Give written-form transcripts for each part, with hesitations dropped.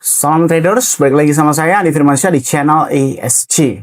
Salam traders, balik lagi sama saya Andi Firmansyah di channel ESG.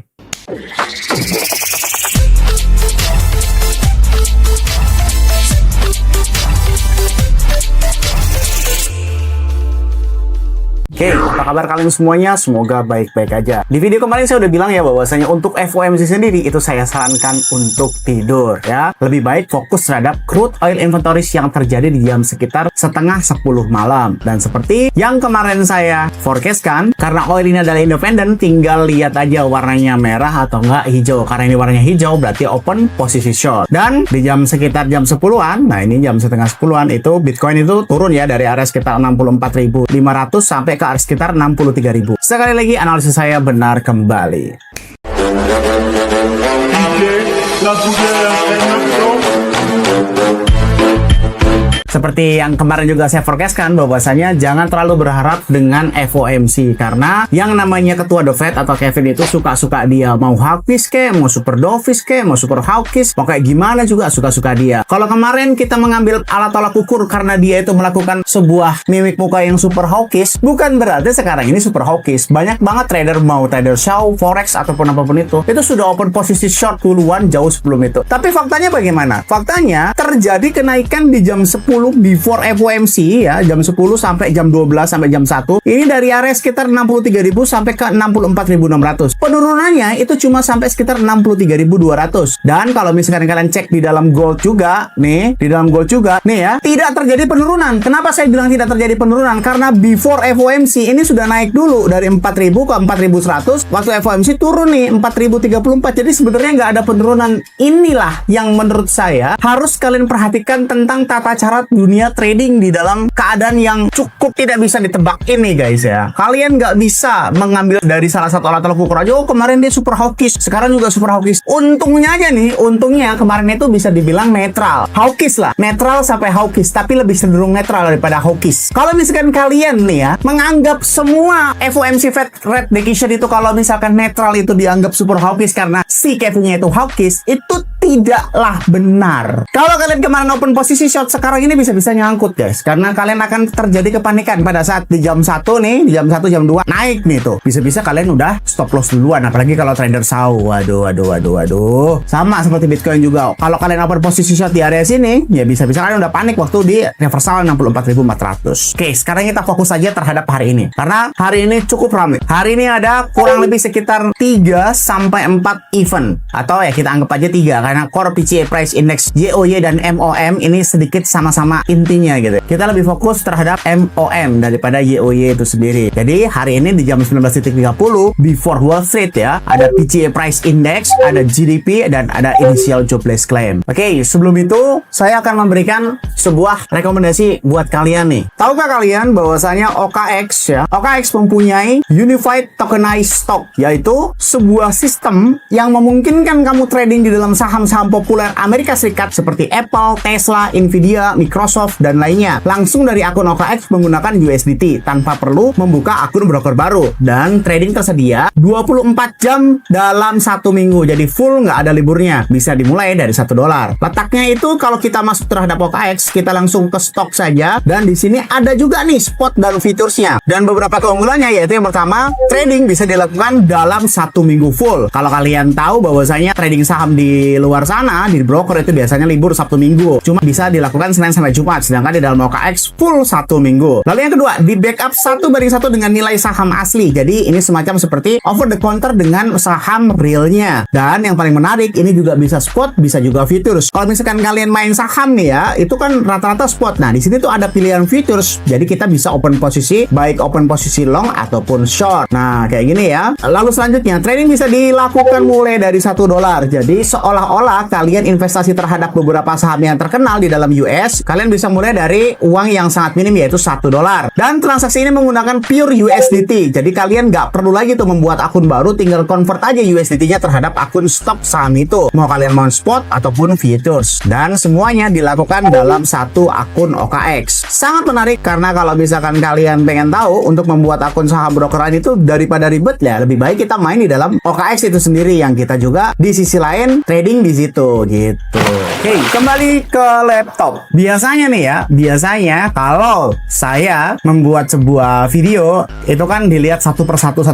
Oke, apa kabar kalian semuanya? Semoga baik-baik aja. Di video kemarin saya udah bilang ya bahwasanya untuk FOMC sendiri itu saya sarankan untuk tidur ya. Lebih baik fokus terhadap crude oil inventories yang terjadi di jam sekitar setengah 10 malam. Dan seperti yang kemarin saya forecastkan, karena oil ini adalah independen, tinggal lihat aja warnanya merah atau enggak hijau. Karena ini warnanya hijau berarti open posisi short. Dan di jam sekitar jam 10-an, nah ini jam setengah 10-an itu Bitcoin itu turun ya dari area sekitar 64.500 sampai ke area sekitar 63.000. Sekali lagi analisis saya benar kembali. Seperti yang kemarin juga saya forecastkan bahwasanya jangan terlalu berharap dengan FOMC karena yang namanya ketua The Fed atau Kevin itu suka-suka dia, mau hawkish ke, mau super dovish ke, mau super hawkish, mau kayak gimana juga suka-suka dia. Kalau kemarin kita mengambil alat tolak ukur karena dia itu melakukan sebuah mimik muka yang super hawkish, bukan berarti sekarang ini super hawkish. Banyak banget trader, mau trader show, forex ataupun apapun itu sudah open posisi short duluan jauh sebelum itu. Tapi faktanya bagaimana? Faktanya terjadi kenaikan di jam 10 before FOMC ya, jam 10 sampai jam 12 sampai jam 1. Ini dari area sekitar 63.000 sampai ke 64.600. Penurunannya itu cuma sampai sekitar 63.200. Dan kalau misalkan kalian cek di dalam gold juga, nih, di dalam gold juga, nih ya, tidak terjadi penurunan. Kenapa saya bilang tidak terjadi penurunan? Karena before FOMC ini sudah naik dulu dari 4.000 ke 4.100. Waktu FOMC turun nih 4.034. Jadi sebenarnya nggak ada penurunan. Inilah yang menurut saya harus kalian perhatikan tentang tata cara dunia trading di dalam keadaan yang cukup tidak bisa ditebak ini guys ya. Kalian nggak bisa mengambil dari salah satu alat tolak ukur aja, oh kemarin dia super hawkish, sekarang juga super hawkish. Untungnya aja nih, untungnya kemarin itu bisa dibilang netral. Hawkish lah, netral sampai hawkish, tapi lebih cenderung netral daripada hawkish. Kalau misalkan kalian nih ya, menganggap semua FOMC Fed Rate Decision itu kalau misalkan netral itu dianggap super hawkish karena si Kevinnya itu hawkish, itu tidaklah benar. Kalau kalian kemarin open posisi short, sekarang ini bisa-bisa nyangkut guys, karena kalian akan terjadi kepanikan pada saat di jam 1 nih, di jam 1 jam 2 naik nih tuh. Bisa-bisa kalian udah stop loss duluan, apalagi kalau trader saw. Waduh. Sama seperti Bitcoin juga. Kalau kalian open posisi short di area sini, ya bisa-bisa kalian udah panik waktu di reversal 64.400. Oke, sekarang kita fokus aja terhadap hari ini. Karena hari ini cukup ramai. Hari ini ada kurang lebih sekitar 3 sampai 4 event. Atau ya kita anggap aja 3 karena Core PCE Price Index, YOY dan MOM ini sedikit sama-sama intinya gitu. Kita lebih fokus terhadap MOM daripada YOY itu sendiri. Jadi hari ini di jam 19.30 before Wall Street ya, ada PCE Price Index, ada GDP dan ada Initial Jobless Claim. Oke, sebelum itu saya akan memberikan sebuah rekomendasi buat kalian nih. Tahukah kalian bahwasanya OKX ya, OKX mempunyai Unified Tokenized Stock, yaitu sebuah sistem yang memungkinkan kamu trading di dalam saham-saham populer Amerika Serikat seperti Apple, Tesla, Nvidia, Microsoft, dan lainnya langsung dari akun OKX menggunakan USDT tanpa perlu membuka akun broker baru. Dan trading tersedia 24 jam dalam 1 minggu, jadi full nggak ada liburnya. Bisa dimulai dari $1. Letaknya itu kalau kita masuk terhadap OKX, kita langsung ke stok saja, dan di sini ada juga nih spot dan fiturnya. Dan beberapa keunggulannya yaitu yang pertama, trading bisa dilakukan dalam 1 minggu full. Kalau kalian tahu bahwasanya trading saham di luar sana, di broker itu biasanya libur Sabtu Minggu, cuma bisa dilakukan Senin sampai Jumat, sedangkan di dalam OKX full 1 minggu. Lalu yang kedua, di backup 1:1 dengan nilai saham asli. Jadi ini semacam seperti over the counter dengan saham realnya. Dan yang paling menarik, ini juga bisa spot, bisa juga futures. Kalau misalkan kalian main saham nih ya, itu kan rata-rata spot. Nah, di sini tuh ada pilihan futures. Jadi kita bisa open posisi, baik open posisi long ataupun short. Nah, kayak gini ya. Lalu selanjutnya, trading bisa dilakukan mulai dari $1. Jadi seolah-olah kalian investasi terhadap beberapa saham yang terkenal di dalam US, kalian bisa mulai dari uang yang sangat minim yaitu $1. Dan transaksi ini menggunakan pure USDT. Jadi kalian nggak perlu lagi tuh membuat akun baru, tinggal convert aja USDT-nya terhadap akun stok saham itu. Mau kalian mau spot ataupun futures. Dan semuanya dilakukan dalam satu akun OKX. Sangat menarik karena kalau misalkan kalian pengen tahu untuk membuat akun saham brokeran itu daripada ribet ya, lebih baik kita main di dalam OKX itu sendiri yang kita juga di sisi lain trading di situ gitu. Oke, kembali ke laptop. Biasa biasanya nih ya, biasanya kalau saya membuat sebuah video itu kan dilihat satu persatu.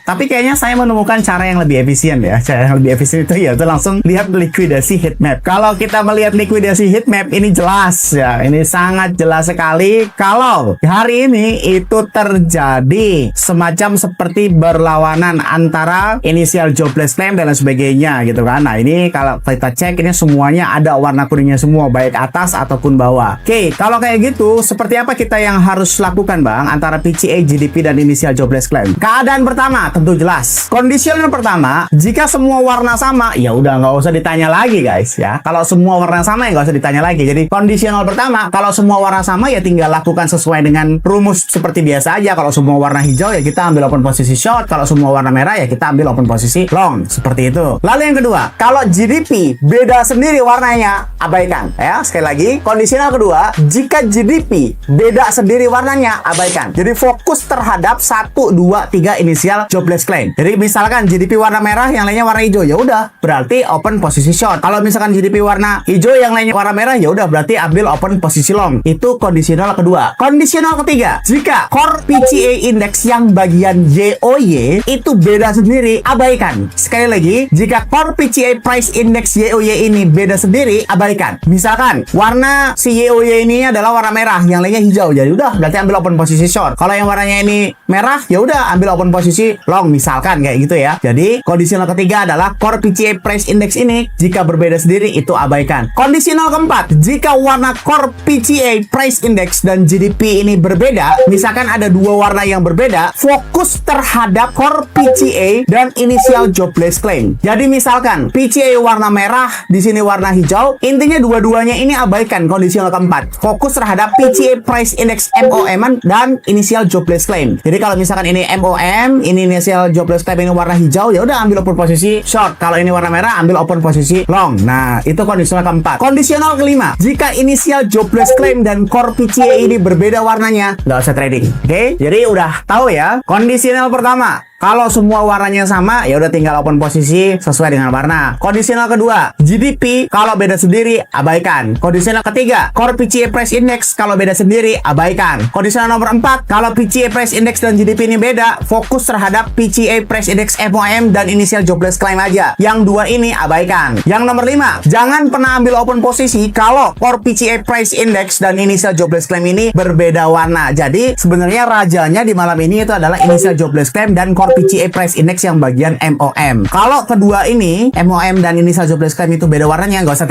Tapi kayaknya saya menemukan cara yang lebih efisien ya. Cara yang lebih efisien itu ya, itu langsung lihat likuidasi heatmap. Kalau kita melihat likuidasi heatmap ini jelas ya, ini sangat jelas sekali kalau hari ini itu terjadi semacam seperti berlawanan antara initial jobless claim dan lain sebagainya gitu kan. Nah ini kalau kita cek ini semuanya ada warna kuningnya semua, baik atas ataupun bawah. Oke, kalau kayak gitu seperti apa kita yang harus lakukan bang antara PCA, GDP dan initial jobless claim? Keadaan pertama tentu jelas. Kondisional pertama, jika semua warna sama ya udah nggak usah ditanya lagi guys ya. Kalau semua warna sama ya nggak usah ditanya lagi. Jadi kondisional pertama, kalau semua warna sama ya tinggal lakukan sesuai dengan rumus seperti biasa aja. Kalau semua warna hijau ya kita ambil open posisi short, kalau semua warna merah ya kita ambil open posisi long, seperti itu. Lalu yang kedua, kalau GDP beda sendiri warnanya, abaikan ya. Sekali lagi, kondisional kedua, jika GDP beda sendiri warnanya, abaikan. Jadi fokus terhadap 1, 2, 3 inisial jobless claim. Jadi misalkan GDP warna merah, yang lainnya warna hijau, ya udah berarti open posisi short. Kalau misalkan GDP warna hijau, yang lainnya warna merah, ya udah berarti ambil open posisi long. Itu kondisional kedua. Kondisional ketiga, jika core PCA index yang bagian YOY itu beda sendiri, abaikan. Sekali lagi, jika core PCA price index YOY ini beda sendiri, abaikan. Misalkan warna si YOY ini adalah warna merah, yang lainnya hijau, jadi udah berarti ambil open posisi short. Kalau yang warnanya ini merah, ya udah ambil open posisi long, misalkan kayak gitu ya. Jadi kondisional ketiga adalah core PCA price index ini jika berbeda sendiri itu abaikan. Kondisional keempat, jika warna core PCA price index dan GDP ini berbeda, misalkan ada dua warna yang berbeda, fokus terhadap core PCA dan initial jobless claim. Jadi misalkan PCA warna merah, di sini warna hijau, intinya dua-duanya ini abaikan. Kondisional keempat, fokus terhadap PCA price index MOM dan initial jobless claim. Jadi kalau misalkan ini MOM, ini initial jobless claim, ini warna hijau, ya udah ambil open posisi short. Kalau ini warna merah, ambil open posisi long. Nah, itu kondisional keempat. Kondisional kelima, jika initial jobless claim dan core PCA ini berbeda warnanya, nggak usah trading. Oke, jadi udah tahu ya. Kondisional pertama, kalau semua warnanya sama, ya udah tinggal open posisi sesuai dengan warna. Kondisional kedua, GDP kalau beda sendiri, abaikan. Kondisional ketiga, core PCA price index kalau beda sendiri, abaikan. Kondisional nomor 4, kalau PCA price index dan GDP ini beda, fokus terhadap PCA price index MOM dan initial jobless claim aja. Yang dua ini abaikan. Yang nomor 5, jangan pernah ambil open posisi kalau core PCA price index dan initial jobless claim ini berbeda warna. Jadi sebenarnya rajanya di malam ini itu adalah initial jobless claim dan core PCA price index yang bagian MOM. Kalau kedua ini, MOM dan initial jobless claim itu beda warnanya, nggak usah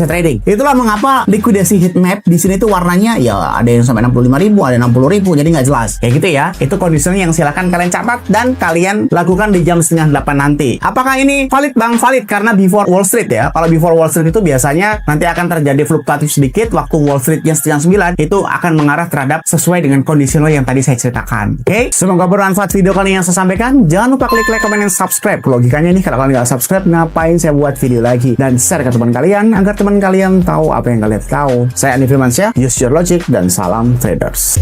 trading. Itulah mengapa likuidasi heatmap di sini tuh warnanya ya ada yang sampai 65.000, ada 60.000, jadi nggak jelas. Kayak gitu ya. Itu kondisinya yang silakan kalian catat dan kalian lakukan di jam 7:30 nanti. Apakah ini valid bang? Valid karena before Wall Street ya. Kalau before Wall Street itu biasanya nanti akan terjadi fluktuatif sedikit. Waktu Wall Streetnya 8:30 itu akan mengarah terhadap sesuai dengan kondisional yang tadi saya ceritakan. Oke, semoga bermanfaat video kali yang saya sampaikan. Jangan lupa klik like, komen, dan subscribe. Logikanya nih, kalau kalian nggak subscribe, ngapain saya buat video lagi? Dan share ke teman kalian, agar teman kalian tahu apa yang kalian tahu. Saya Andi Firmansyah, use your logic, dan salam traders.